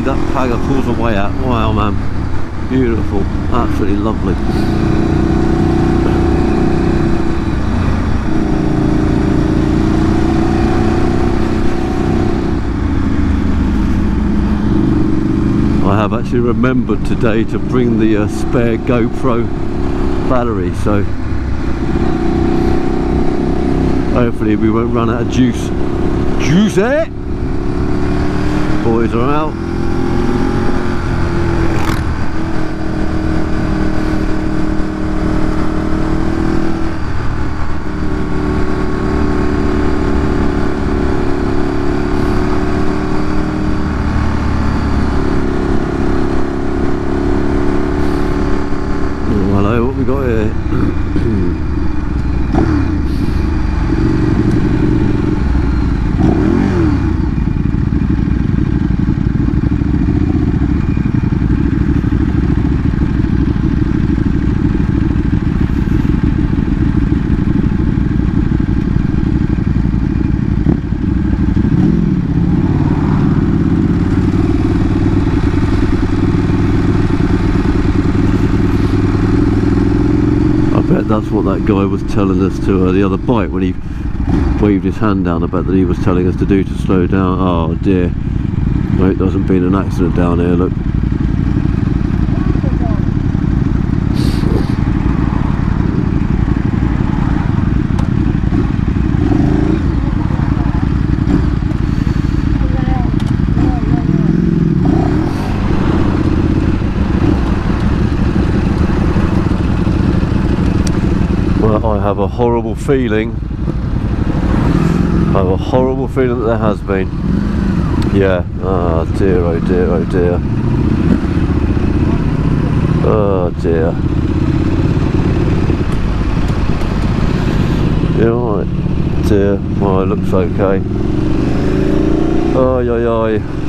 that Pagger pulls away at. Wow, man, beautiful, absolutely lovely. I have actually remembered today to bring the spare GoPro battery, so hopefully we won't run out of juice. Juice it! Boys are out. Oh, hello, what we got here? That's what that guy was telling us to the other bike when he waved his hand down. I bet that he was telling us to do to slow down. Oh dear, no, it hasn't been an accident down here, look. I have a horrible feeling. I have a horrible feeling that there has been. Yeah. Oh dear, oh dear, oh dear. Oh dear. Yeah, right. Dear. Well, it looks okay. Oh, yeah, yeah.